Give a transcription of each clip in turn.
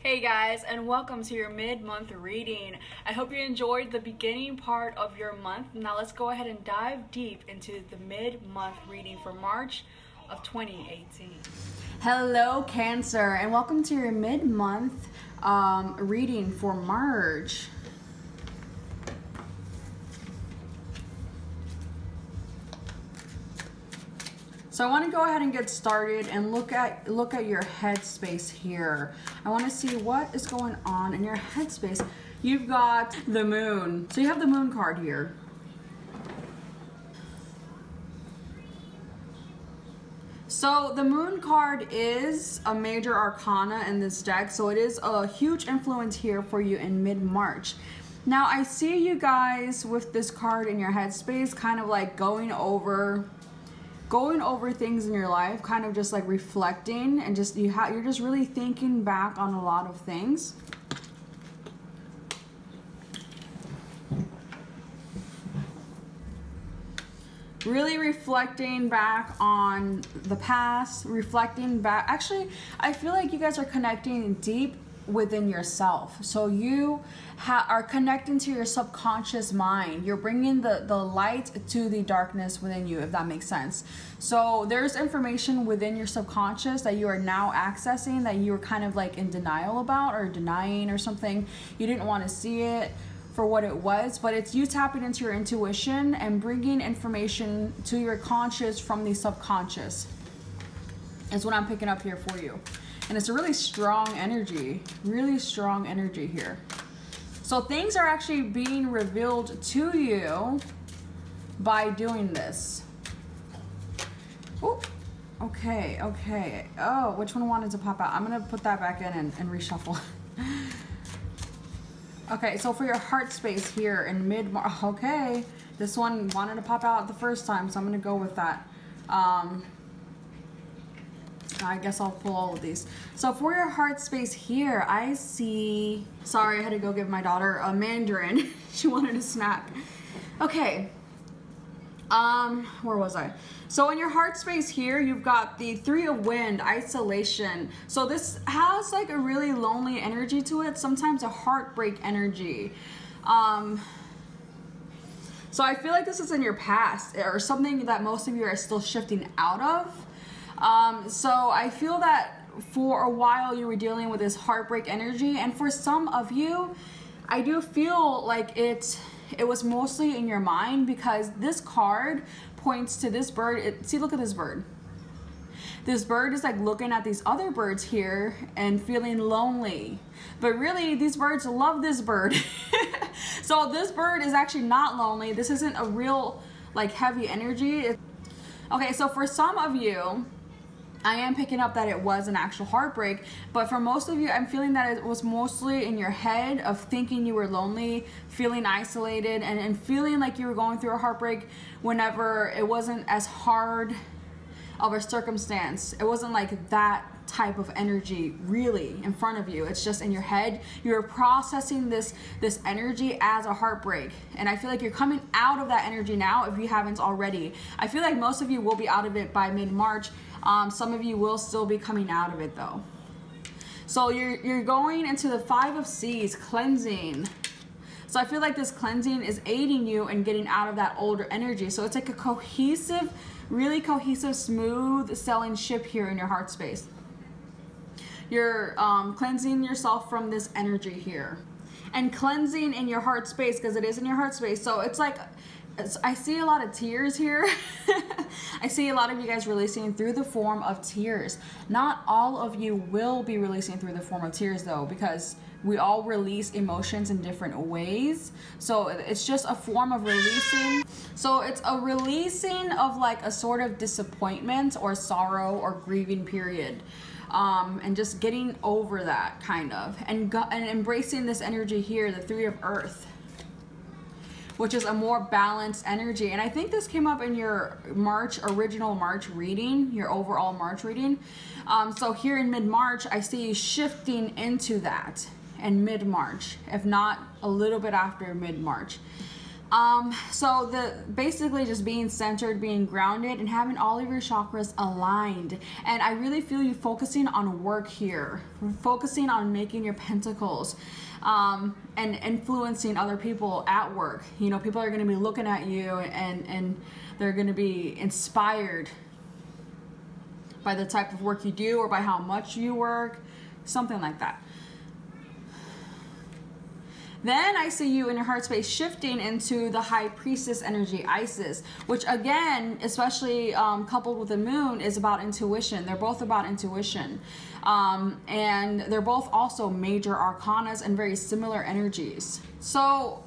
Hey guys, and welcome to your mid-month reading. I hope you enjoyed the beginning part of your month. Now let's go ahead and dive deep into the mid-month reading for March of 2018. Hello Cancer, and welcome to your mid-month reading for March. So I want to go ahead and get started and look at your headspace here. I want to see what is going on in your headspace. You've got the moon. So you have the moon card here. So the moon card is a major arcana in this deck, so it is a huge influence here for you in mid-March. Now I see you guys with this card in your headspace kind of like going over things in your life, kind of just like reflecting, and just you're just really thinking back on a lot of things. Really reflecting back on the past, reflecting back. Actually, I feel like you guys are connecting deep within yourself. So you are connecting to your subconscious mind. You're bringing the light to the darkness within you, if that makes sense. So there's information within your subconscious that you are now accessing that you were kind of like in denial about, or denying, or something. You didn't want to see it for what it was, but it's you tapping into your intuition and bringing information to your conscious from the subconscious is what I'm picking up here for you. And it's a really strong energy here. So things are actually being revealed to you by doing this. Oh, okay. Oh, which one wanted to pop out? I'm gonna put that back in and reshuffle. Okay, so for your heart space here in mid-March, okay, this one wanted to pop out the first time, so I'm gonna go with that. I guess I'll pull all of these. So for your heart space here, I see, sorry, I had to go give my daughter a mandarin. She wanted a snack. Okay, where was I? So in your heart space here, you've got the Three of Wind, isolation. So this has like a really lonely energy to it, sometimes a heartbreak energy. So I feel like this is in your past, or something that most of you are still shifting out of. So I feel that for a while you were dealing with this heartbreak energy, and for some of you, I do feel like it was mostly in your mind, because this card points to this bird. See, look at this bird. This bird is like looking at these other birds here and feeling lonely, but really these birds love this bird. So this bird is actually not lonely. This isn't a real like heavy energy. Okay, so for some of you, I am picking up that it was an actual heartbreak, but for most of you, I'm feeling that it was mostly in your head of thinking you were lonely, feeling isolated, and feeling like you were going through a heartbreak whenever it wasn't as hard of a circumstance. It wasn't like that type of energy really in front of you. It's just in your head. You're processing this energy as a heartbreak, and I feel like you're coming out of that energy now if you haven't already. I feel like most of you will be out of it by mid-March. Some of you will still be coming out of it though. So you're going into the Five of Seas, cleansing. So I feel like this cleansing is aiding you in getting out of that older energy. So it's like a cohesive, really cohesive, smooth sailing ship here in your heart space. You're cleansing yourself from this energy here, and cleansing in your heart space, because it is in your heart space. So it's like, I see a lot of tears here. I see a lot of you guys releasing through the form of tears. Not all of you will be releasing through the form of tears though, because we all release emotions in different ways. So it's just a form of releasing. So it's a releasing of like a sort of disappointment or sorrow or grieving period. And just getting over that kind of, and embracing this energy here, the Three of Earth, which is a more balanced energy. And I think this came up in your original March reading, your overall March reading. So here in mid-March, I see you shifting into that in mid-March, if not a little bit after mid-March. So basically just being centered, being grounded, and having all of your chakras aligned. And I really feel you focusing on work here, focusing on making your pentacles, and influencing other people at work. You know, people are going to be looking at you, and they're going to be inspired by the type of work you do or by how much you work, something like that. Then I see you in your heart space shifting into the high priestess energy, Isis, which again, especially coupled with the moon, is about intuition. They're both about intuition. And they're both also major arcanas and very similar energies. So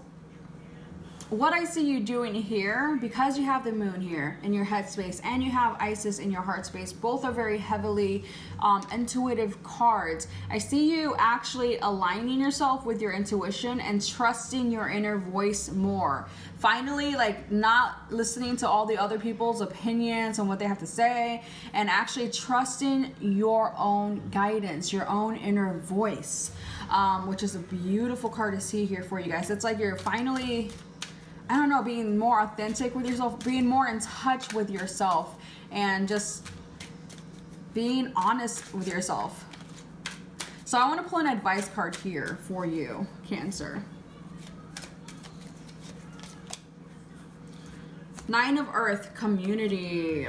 what I see you doing here, because you have the moon here in your head space and you have Isis in your heart space, both are very heavily intuitive cards. I see you actually aligning yourself with your intuition and trusting your inner voice more. Finally, like, not listening to all the other people's opinions on what they have to say, and actually trusting your own guidance, your own inner voice, which is a beautiful card to see here for you guys. It's like you're finally, I don't know, being more authentic with yourself, being more in touch with yourself, and just being honest with yourself. So I want to pull an advice card here for you, Cancer. Nine of Earth, community.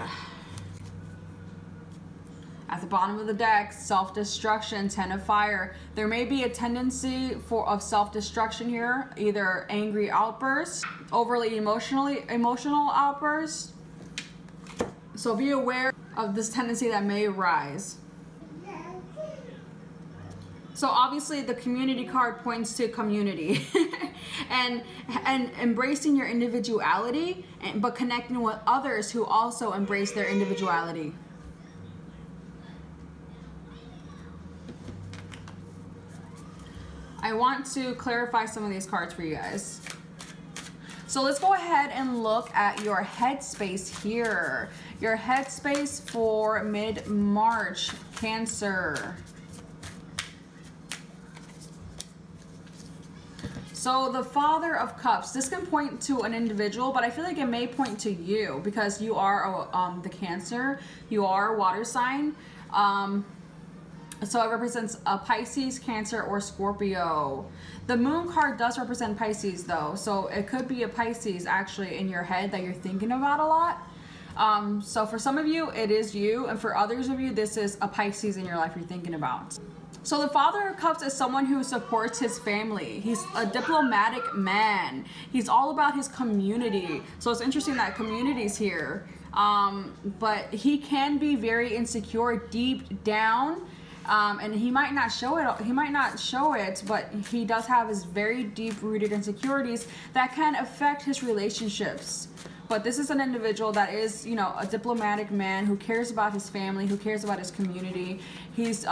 At the bottom of the deck, self-destruction, Ten of Fire. There may be a tendency of self-destruction here, either angry outbursts, overly emotional outbursts. So be aware of this tendency that may arise. So obviously the community card points to community and embracing your individuality, but connecting with others who also embrace their individuality. I want to clarify some of these cards for you guys. So let's go ahead and look at your headspace here. Your headspace for mid-March, Cancer. So the Father of Cups, this can point to an individual, but I feel like it may point to you because you are the Cancer. You are a water sign. So it represents a Pisces, Cancer, or Scorpio. The Moon card does represent Pisces though, so it could be a Pisces actually in your head that you're thinking about a lot. So for some of you, it is you, and for others of you, this is a Pisces in your life you're thinking about. So the Father of Cups is someone who supports his family. He's a diplomatic man. He's all about his community. So it's interesting that community's here. But he can be very insecure deep down. And he might not show it, but he does have his very deep-rooted insecurities that can affect his relationships. But this is an individual that is, you know, a diplomatic man who cares about his family, who cares about his community. He's,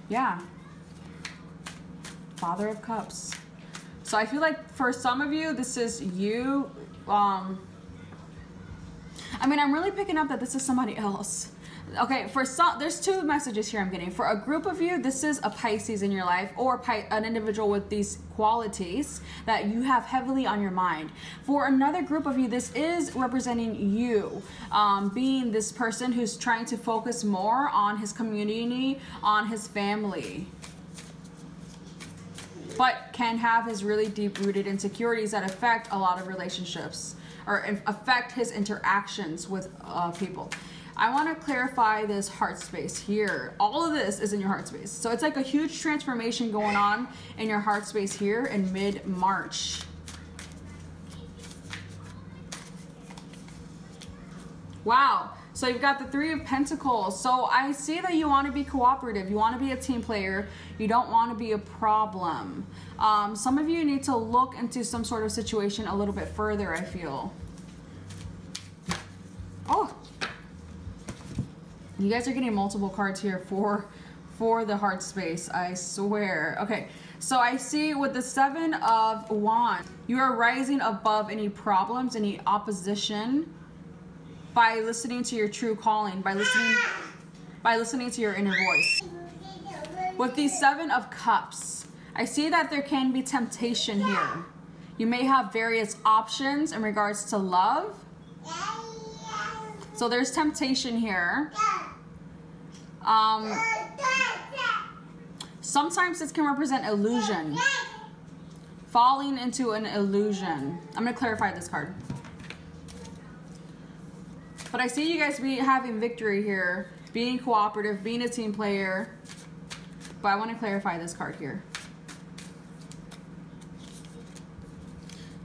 yeah, Father of Cups. So I feel like for some of you, this is you. I mean, I'm really picking up that this is somebody else. Okay, for some, there's two messages here I'm getting. For a group of you, this is a Pisces in your life, or an individual with these qualities that you have heavily on your mind. For another group of you, this is representing you, being this person who's trying to focus more on his community, on his family, but can have his really deep-rooted insecurities that affect a lot of relationships, or affect his interactions with people. I want to clarify this heart space here. All of this is in your heart space. So it's like a huge transformation going on in your heart space here in mid-March. Wow. So you've got the Three of Pentacles. So I see that you want to be cooperative. You want to be a team player. You don't want to be a problem. Some of you need to look into some sort of situation a little bit further, I feel. Oh. You guys are getting multiple cards here for the heart space, I swear. Okay, so I see with the Seven of Wands, you are rising above any problems, any opposition by listening to your true calling, by listening to your inner voice. With the Seven of Cups, I see that there can be temptation here. You may have various options in regards to love. So there's temptation here. Sometimes this can represent illusion. Falling into an illusion. I'm going to clarify this card. But I see you guys having victory here. Being cooperative, being a team player. But I want to clarify this card here.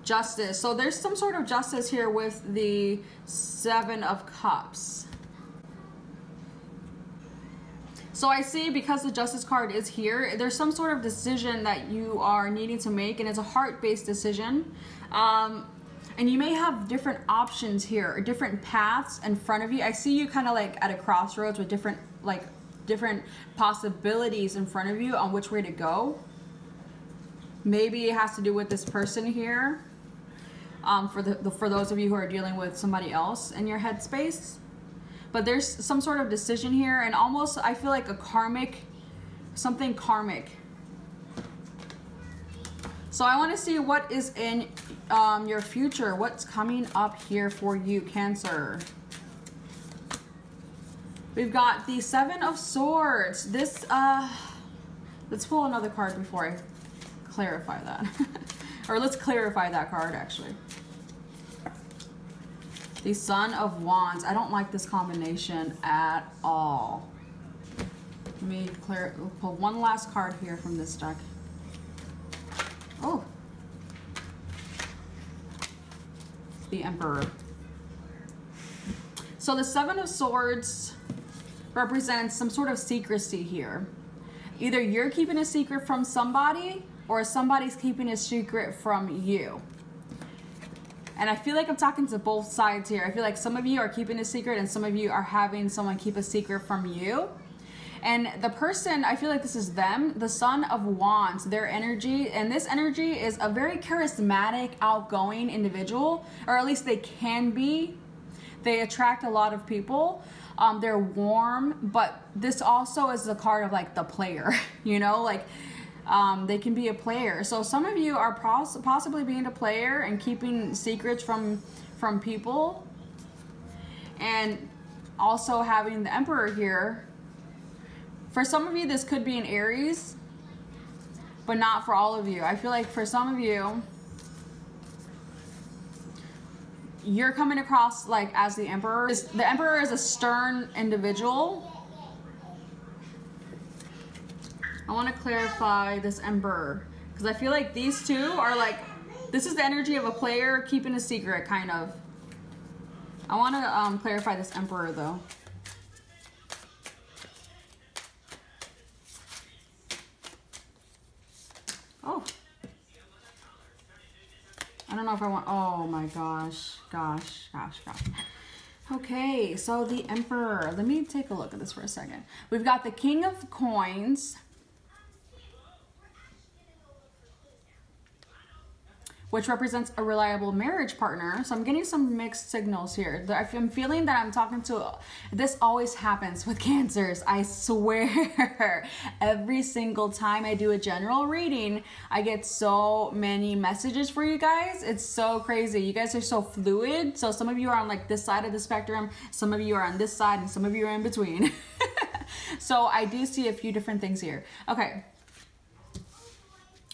Justice. So there's some sort of justice here with the Seven of Cups. So I see, because the Justice card is here, there's some sort of decision that you are needing to make, and it's a heart-based decision. And you may have different options here, or different paths in front of you. I see you kind of like at a crossroads with different possibilities in front of you on which way to go. Maybe it has to do with this person here. For those of you who are dealing with somebody else in your headspace. But there's some sort of decision here, and almost I feel like a karmic, something karmic. So I want to see what is in your future, what's coming up here for you, Cancer. We've got the Seven of Swords. This, let's pull another card before I clarify that. Or let's clarify that card, actually. The Son of Wands. I don't like this combination at all. Let me pull one last card here from this deck. Oh. The Emperor. So the Seven of Swords represents some sort of secrecy here. Either you're keeping a secret from somebody, or somebody's keeping a secret from you. And I feel like I'm talking to both sides here. I feel like some of you are keeping a secret, and some of you are having someone keep a secret from you. And the person, I feel like this is them, the Son of Wands, their energy. And this energy is a very charismatic, outgoing individual, or at least they can be. They attract a lot of people. They're warm, but this also is the card of like the player, you know, like they can be a player. So some of you are possibly being a player and keeping secrets from people, and also having the Emperor here. For some of you, this could be an Aries, but not for all of you. I feel like for some of you, you're coming across like as the Emperor. The Emperor is a stern individual. I want to clarify this Emperor, because I feel like these two are like, this is the energy of a player keeping a secret, kind of. I want to clarify this Emperor, though. Oh. I don't know if I want, oh my gosh, gosh. Okay, so the Emperor. Let me take a look at this for a second. We've got the King of Coins, which represents a reliable marriage partner. So I'm getting some mixed signals here. I'm feeling that I'm talking to, this always happens with Cancers, I swear. Every single time I do a general reading, I get so many messages for you guys. It's so crazy. You guys are so fluid. So some of you are on like this side of the spectrum, some of you are on this side, and some of you are in between. So I do see a few different things here. Okay,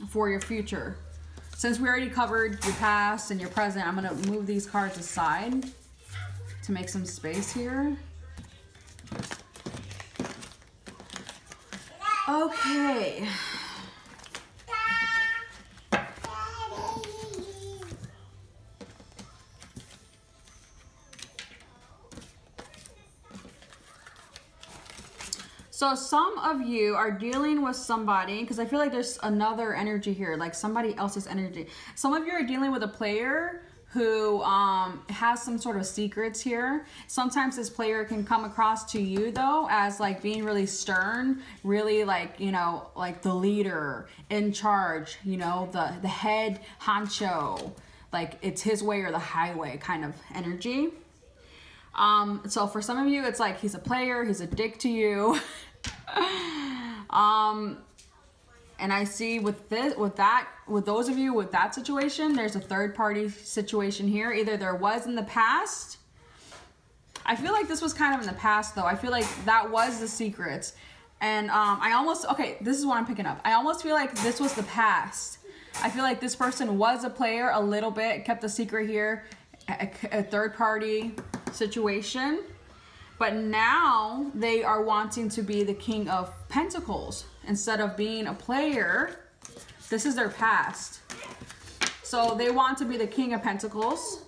for your future. Since we already covered your past and your present, I'm going to move these cards aside to make some space here. Okay. So some of you are dealing with somebody, because I feel like there's another energy here, like somebody else's energy. Some of you are dealing with a player who has some sort of secrets here. Sometimes this player can come across to you though as like being really stern, really like, you know, like the leader in charge, you know, the head honcho, like it's his way or the highway kind of energy. So for some of you, it's like he's a player, he's a dick to you. And I see with those of you with that situation, there's a third party situation here. Either there was in the past. I feel like this was kind of in the past though. I feel like that was the secret. And okay, this is what I'm picking up. I almost feel like this was the past. I feel like this person was a player a little bit, kept the secret here, a third party situation. But now they are wanting to be the King of Pentacles instead of being a player. This is their past. So they want to be the King of Pentacles.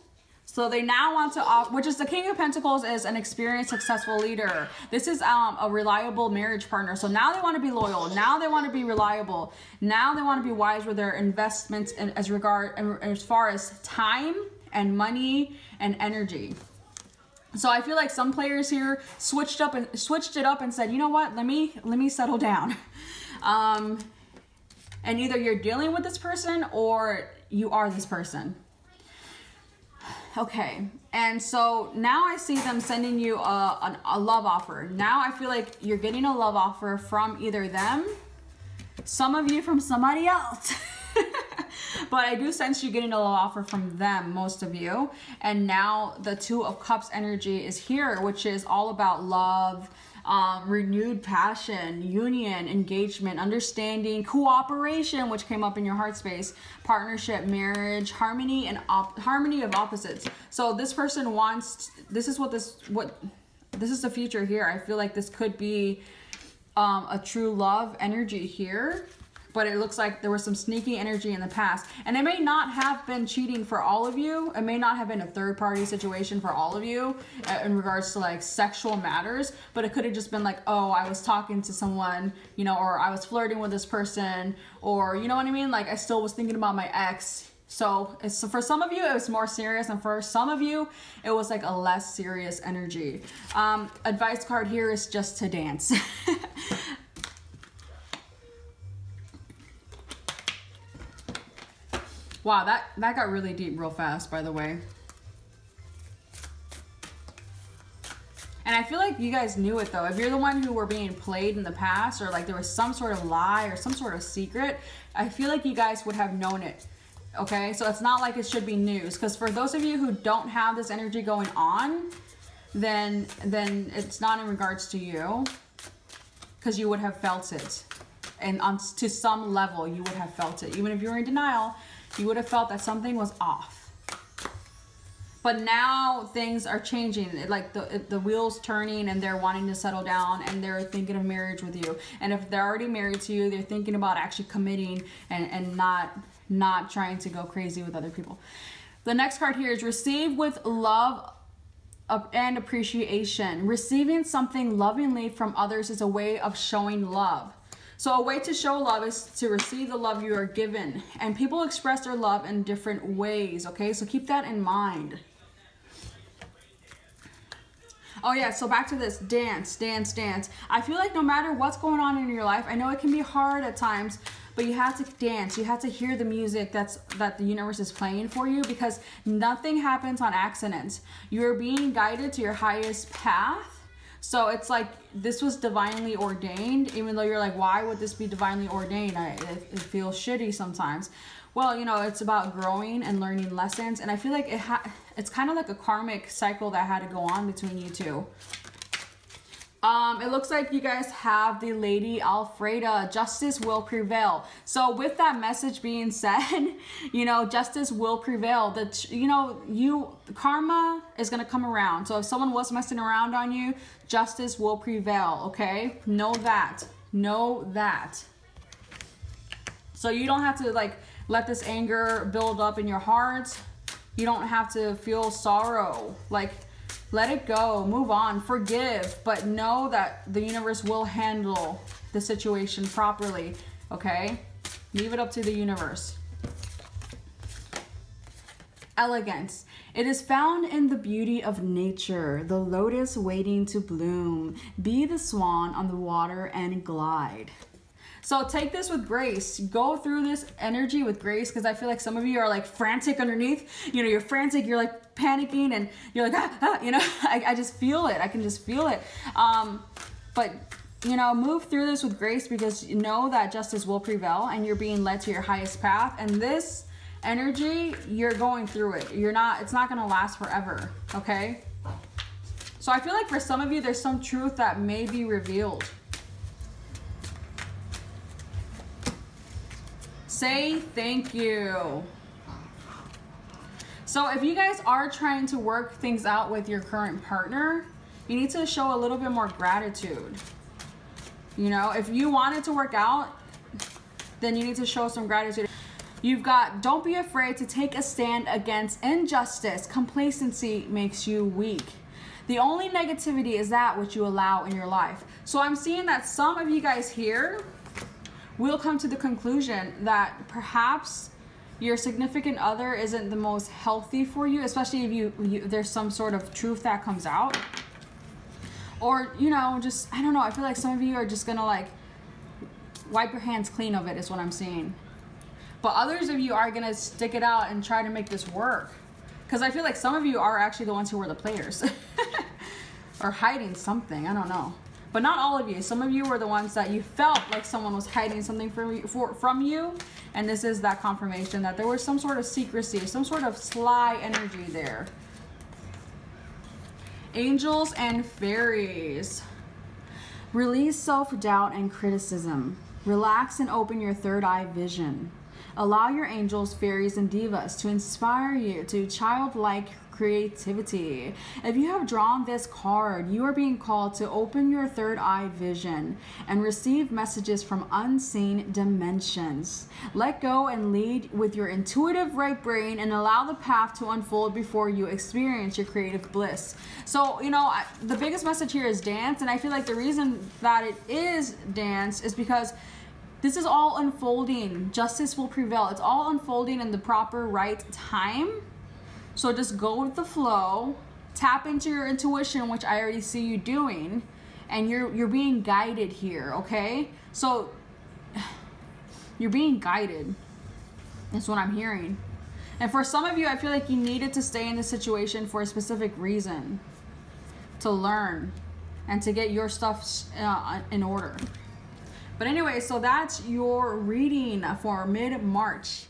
So they now want to, which is the King of Pentacles is an experienced, successful leader. This is a reliable marriage partner. So now they want to be loyal. Now they want to be reliable. Now they want to be wise with their investments as far as time and money and energy. So I feel like some players here switched it up and said, you know what, let me settle down. And either you're dealing with this person or you are this person. Okay, and so now I see them sending you a love offer. Now I feel like you're getting a love offer from either them, some of you from somebody else. But I do sense you getting a love offer from them, most of you. And now the Two of Cups energy is here, which is all about love, renewed passion, union, engagement, understanding, cooperation, which came up in your heart space, partnership, marriage, harmony, and harmony of opposites. So this person wants, this is the future here. I feel like this could be a true love energy here. But it looks like there was some sneaky energy in the past. And it may not have been cheating for all of you. It may not have been a third party situation for all of you in regards to like sexual matters. But it could have just been like, oh, I was talking to someone, you know, or I was flirting with this person, or you know what I mean? Like I still was thinking about my ex. So for some of you, it was more serious. And for some of you, it was like a less serious energy. Advice card here is just to dance. Wow, that got really deep real fast, by the way. And I feel like you guys knew it though. If you're the one who were being played in the past, or like there was some sort of lie or some sort of secret, I feel like you guys would have known it. Okay, so it's not like it should be news. Because for those of you who don't have this energy going on, then it's not in regards to you. Because you would have felt it. And to some level, you would have felt it. Even if you were in denial, you would have felt that something was off. But now things are changing. Like the wheels turning, and they're wanting to settle down, and they're thinking of marriage with you. And if they're already married to you, they're thinking about actually committing and not trying to go crazy with other people. The next card here is receive with love and appreciation. Receiving something lovingly from others is a way of showing love. So a way to show love is to receive the love you are given. And people express their love in different ways, okay? So keep that in mind. Oh yeah, so back to this, dance, dance, dance. I feel like no matter what's going on in your life, I know it can be hard at times, but you have to dance. You have to hear the music that the universe is playing for you, because nothing happens on accident. You're being guided to your highest path. So it's like this was divinely ordained, even though you're like, why would this be divinely ordained? It feels shitty sometimes. Well, you know, it's about growing and learning lessons. And I feel like it's kind of like a karmic cycle that had to go on between you two. It looks like you guys have the Lady Alfreda, justice will prevail. So with that message being said, you know, justice will prevail. Karma is going to come around. So if someone was messing around on you, justice will prevail, okay? Know that. Know that. So you don't have to like let this anger build up in your heart. You don't have to feel sorrow. Like, let it go, move on, forgive, but know that the universe will handle the situation properly, okay? Leave it up to the universe. Elegance. It is found in the beauty of nature, the lotus waiting to bloom. Be the swan on the water and glide. So take this with grace. Go through this energy with grace, because I feel like some of you are like frantic underneath. You know, you're frantic, you're like panicking, and you're like, you know, I just feel it. I can just feel it. But you know, move through this with grace, because you know that justice will prevail and you're being led to your highest path. And this energy, you're going through it. It's not going to last forever, okay? So I feel like for some of you, there's some truth that may be revealed. Say thank you. So if you guys are trying to work things out with your current partner, you need to show a little bit more gratitude. You know, if you want it to work out, then you need to show some gratitude. You've got, don't be afraid to take a stand against injustice. Complacency makes you weak. The only negativity is that which you allow in your life. So I'm seeing that some of you guys here will come to the conclusion that perhaps your significant other isn't the most healthy for you, especially if there's some sort of truth that comes out. Or, you know, just, I don't know, I feel like some of you are just gonna like wipe your hands clean of it, is what I'm seeing. But others of you are gonna stick it out and try to make this work. Because I feel like some of you are actually the ones who were the players. Or hiding something, I don't know. But not all of you. Some of you were the ones that you felt like someone was hiding something from you. And this is that confirmation that there was some sort of secrecy, some sort of sly energy there. Angels and fairies. Release self-doubt and criticism. Relax and open your third eye vision. Allow your angels, fairies, and divas to inspire you to childlike creativity. If you have drawn this card, you are being called to open your third eye vision and receive messages from unseen dimensions. Let go and lead with your intuitive right brain and allow the path to unfold before you experience your creative bliss. So, you know, the biggest message here is dance, and I feel like the reason that it is dance is because this is all unfolding. Justice will prevail. It's all unfolding in the proper right time. So just go with the flow, tap into your intuition, which I already see you doing, and you're being guided here, okay? So you're being guided. That's what I'm hearing. And for some of you, I feel like you needed to stay in this situation for a specific reason, to learn and to get your stuff in order. But anyway, so that's your reading for mid-March.